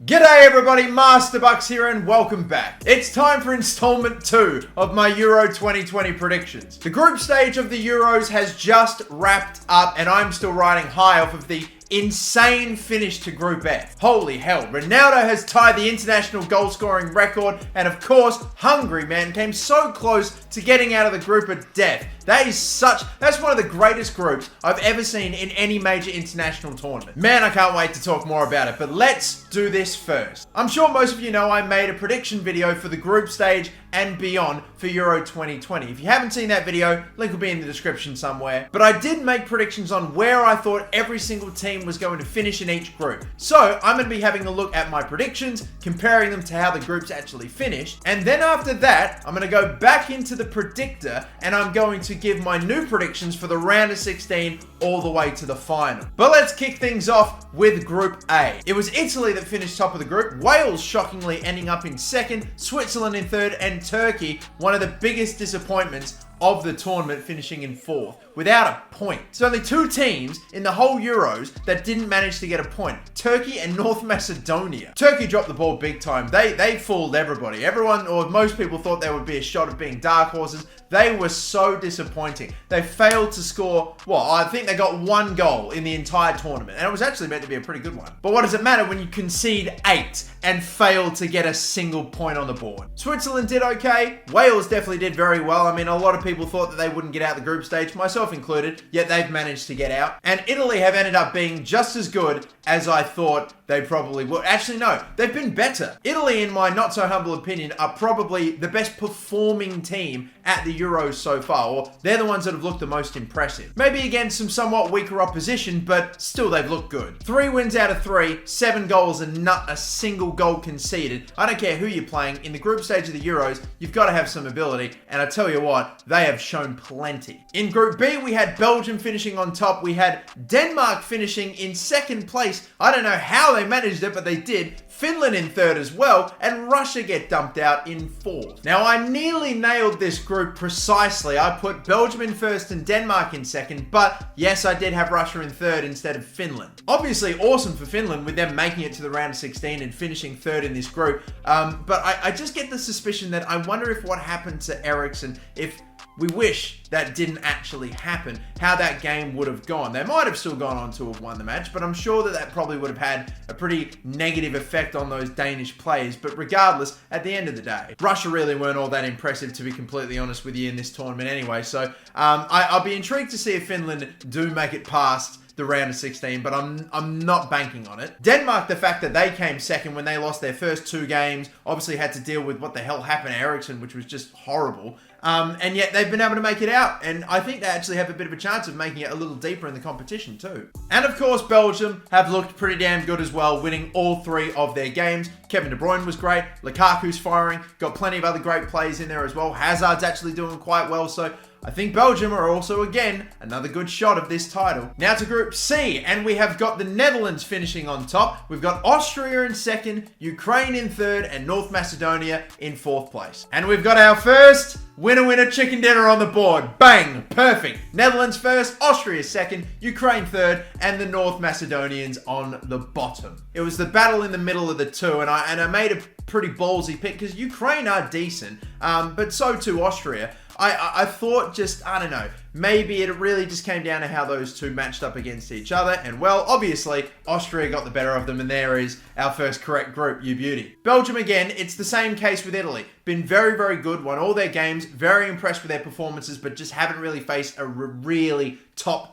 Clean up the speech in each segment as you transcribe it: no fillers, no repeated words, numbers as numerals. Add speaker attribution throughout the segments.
Speaker 1: G'day everybody, MasterBucks here and welcome back. It's time for installment 2 of my Euro 2020 predictions. The group stage of the Euros has just wrapped up and I'm still riding high off of the insane finish to Group F. Holy hell, Ronaldo has tied the international goal scoring record and of course, Hungary, man, came so close to getting out of the group of death. That's one of the greatest groups I've ever seen in any major international tournament. Man, I can't wait to talk more about it, but let's do this first. I'm sure most of you know I made a prediction video for the group stage and beyond for Euro 2020. If you haven't seen that video, link will be in the description somewhere. But I did make predictions on where I thought every single team was going to finish in each group. So I'm going to be having a look at my predictions, comparing them to how the groups actually finished. And then after that, I'm going to go back into the predictor and I'm going to give my new predictions for the round of 16 all the way to the final. But let's kick things off with Group A. It was Italy that finished top of the group, Wales shockingly ending up in second, Switzerland in third, and Turkey, one of the biggest disappointments of the tournament, finishing in fourth without a point. So only two teams in the whole Euros that didn't manage to get a point, Turkey and North Macedonia. Turkey dropped the ball big time. They fooled everybody. Everyone, or most people, thought there would be a shot of being dark horses. They were so disappointing. They failed to score, well, I think they got one goal in the entire tournament, and it was actually meant to be a pretty good one. But what does it matter when you concede 8 and fail to get a single point on the board? Switzerland did okay. Wales definitely did very well. I mean, a lot of people thought that they wouldn't get out the group stage, myself included, yet they've managed to get out. And Italy have ended up being just as good as I thought they probably would. Actually, no, they've been better. Italy, in my not so humble opinion, are probably the best performing team at the Euros so far, or they're the ones that have looked the most impressive. Maybe against some somewhat weaker opposition, but still they've looked good. 3 wins out of 3, 7 goals and not a single goal conceded. I don't care who you're playing, in the group stage of the Euros, you've got to have some ability, and I tell you what, they have shown plenty. In Group B, we had Belgium finishing on top, we had Denmark finishing in second place. I don't know how they managed it, but they did. Finland in third as well, and Russia get dumped out in fourth. Now, I nearly nailed this group precisely. I put Belgium in first and Denmark in second, but yes, I did have Russia in third instead of Finland. Obviously awesome for Finland with them making it to the round of 16 and finishing third in this group, but I just get the suspicion that I wonder if what happened to Eriksson, if we wish that didn't actually happen, how that game would have gone. They might have still gone on to have won the match, but I'm sure that that probably would have had a pretty negative effect on those Danish players. But regardless, at the end of the day, Russia really weren't all that impressive, to be completely honest with you, in this tournament anyway. So I'll be intrigued to see if Finland do make it past the round of 16, but I'm not banking on it. Denmark, the fact that they came second when they lost their first 2 games, obviously had to deal with what the hell happened to Eriksson, which was just horrible. And yet they've been able to make it out. And I think they actually have a bit of a chance of making it a little deeper in the competition too. And of course, Belgium have looked pretty damn good as well, winning all 3 of their games. Kevin De Bruyne was great. Lukaku's firing. Got plenty of other great players in there as well. Hazard's actually doing quite well. So I think Belgium are also, again, another good shot of this title. Now to Group C, and we have got the Netherlands finishing on top. We've got Austria in second, Ukraine in third, and North Macedonia in fourth place. And we've got our first winner chicken dinner on the board. Bang! Perfect. Netherlands first, Austria second, Ukraine third, and the North Macedonians on the bottom. It was the battle in the middle of the two, and I made a pretty ballsy pick because Ukraine are decent, but so too Austria. I thought just, I don't know, maybe it really just came down to how those two matched up against each other. And well, obviously, Austria got the better of them, and there is our first correct group, you beauty. Belgium, again, it's the same case with Italy. Been very, very good, won all their games, very impressed with their performances, but just haven't really faced a really top,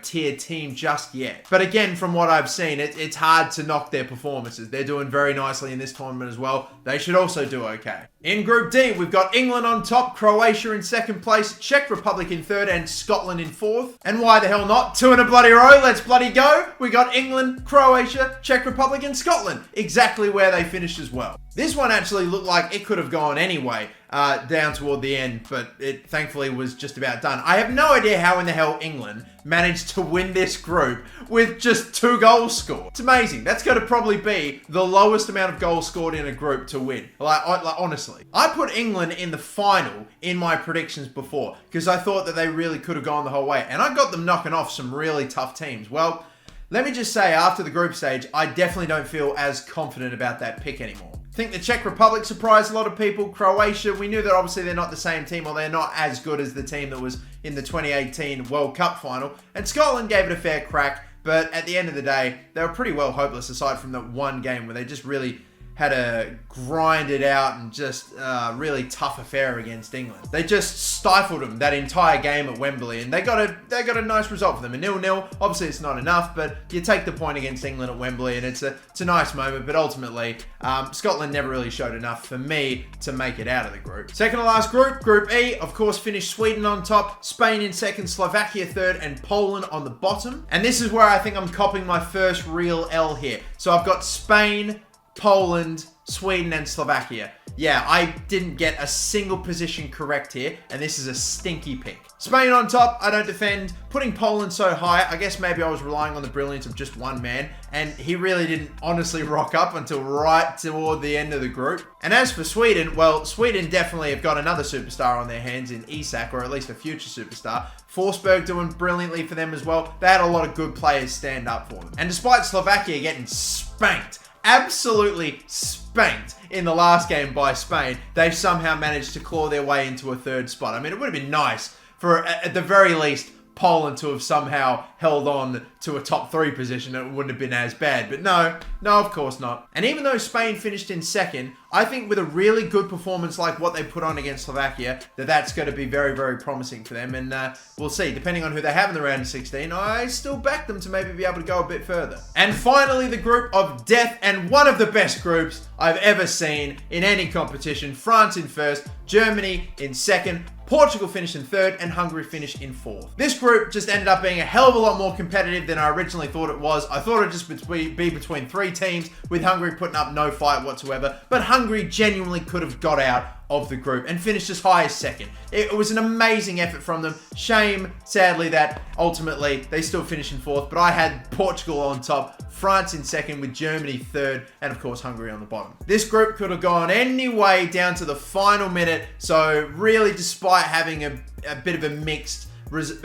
Speaker 1: tier team just yet. But again, from what I've seen, it's hard to knock their performances. They're doing very nicely in this tournament as well. They should also do okay. In Group D, we've got England on top, Croatia in second place, Czech Republic in third, and Scotland in fourth. And why the hell not? 2 in a bloody row, let's bloody go. We got England, Croatia, Czech Republic, and Scotland. Exactly where they finished as well. This one actually looked like it could have gone anyway, down toward the end, but it thankfully was just about done. I have no idea how in the hell England managed to win this group with just 2 goals scored. It's amazing. That's going to probably be the lowest amount of goals scored in a group to win. Like honestly. I put England in the final in my predictions before because I thought that they really could have gone the whole way. And I got them knocking off some really tough teams. Well, let me just say, after the group stage, I definitely don't feel as confident about that pick anymore. I think the Czech Republic surprised a lot of people. Croatia, we knew that obviously they're not the same team, or they're not as good as the team that was in the 2018 World Cup final. And Scotland gave it a fair crack, but at the end of the day, they were pretty well hopeless aside from that one game where they just really had to grind it out and just really tough affair against England. They just stifled them that entire game at Wembley, and they got a nice result for them. A 0-0. Obviously, it's not enough, but you take the point against England at Wembley, and it's a nice moment. But ultimately, Scotland never really showed enough for me to make it out of the group. Second to last group, Group E, of course, finished Sweden on top, Spain in second, Slovakia third, and Poland on the bottom. And this is where I think I'm copping my first real L here. So I've got Spain, Poland, Sweden, and Slovakia. Yeah, I didn't get a single position correct here, and this is a stinky pick. Spain on top, I don't defend. Putting Poland so high, I guess maybe I was relying on the brilliance of just one man, and he really didn't honestly rock up until right toward the end of the group. And as for Sweden, well, Sweden definitely have got another superstar on their hands in Isak, or at least a future superstar. Forsberg doing brilliantly for them as well. They had a lot of good players stand up for them. And despite Slovakia getting spanked, absolutely spanked in the last game by Spain, they somehow managed to claw their way into a third spot. I mean, it would have been nice for, at the very least, Poland to have somehow held on to a top 3 position. It wouldn't have been as bad, but no, of course not. And even though Spain finished in second, I think with a really good performance like what they put on against Slovakia, that's going to be very, very promising for them. And we'll see, depending on who they have in the round of 16, I still back them to maybe be able to go a bit further. And finally, the group of death, and one of the best groups I've ever seen in any competition. France in first, Germany in second, Portugal finished in third, and Hungary finished in fourth. This group just ended up being a hell of a lot more competitive than I originally thought it was. I thought it'd just be between 3 teams, with Hungary putting up no fight whatsoever, but Hungary genuinely could have got out of the group and finished as high as second. It was an amazing effort from them. Shame, sadly, that ultimately they still finished in fourth, but I had Portugal on top, France in second, with Germany third, and of course Hungary on the bottom. This group could have gone any way down to the final minute, so really, despite having a bit of a mixed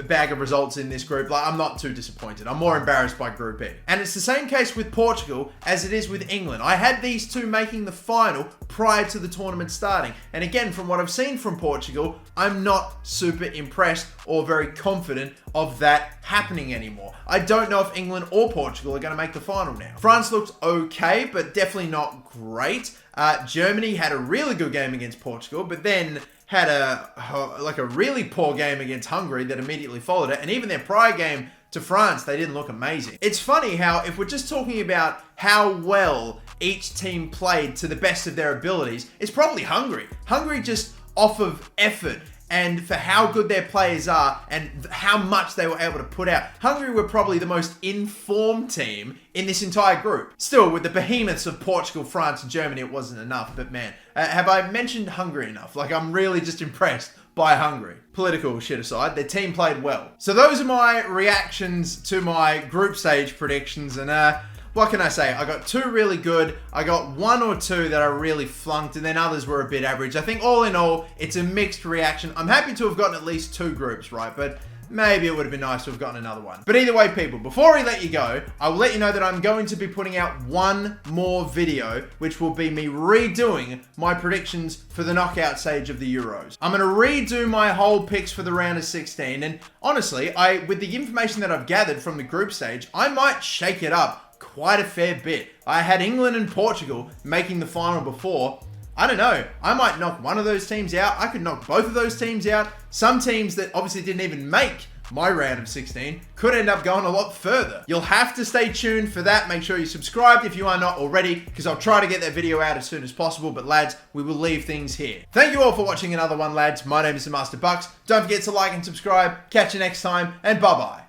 Speaker 1: bag of results in this group, I'm not too disappointed. I'm more embarrassed by Group E. And it's the same case with Portugal as it is with England. I had these two making the final prior to the tournament starting. And again, from what I've seen from Portugal, I'm not super impressed or very confident of that happening anymore. I don't know if England or Portugal are going to make the final now. France looked okay, but definitely not great. Germany had a really good game against Portugal, but then had a really poor game against Hungary that immediately followed it. And even their prior game to France, they didn't look amazing. It's funny how, if we're just talking about how well each team played to the best of their abilities, it's probably Hungary. Hungary, just off of effort and for how good their players are and how much they were able to put out, Hungary were probably the most informed team in this entire group. Still, with the behemoths of Portugal, France, and Germany, it wasn't enough. But man, have I mentioned Hungary enough? I'm really just impressed by Hungary. Political shit aside, their team played well. So those are my reactions to my group stage predictions, and what can I say? I got 2 really good. I got 1 or 2 that I really flunked, and then others were a bit average. I think all in all, it's a mixed reaction. I'm happy to have gotten at least 2 groups right, but maybe it would have been nice to have gotten another one. But either way, people, before we let you go, I will let you know that I'm going to be putting out one more video, which will be me redoing my predictions for the knockout stage of the Euros. I'm going to redo my whole picks for the round of 16, and honestly, with the information that I've gathered from the group stage, I might shake it up quite a fair bit. I had England and Portugal making the final before. I don't know. I might knock one of those teams out. I could knock both of those teams out. Some teams that obviously didn't even make my round of 16 could end up going a lot further. You'll have to stay tuned for that. Make sure you're subscribed if you are not already, because I'll try to get that video out as soon as possible. But lads, we will leave things here. Thank you all for watching another one, lads. My name is MasterBucks. Don't forget to like and subscribe. Catch you next time, and bye-bye.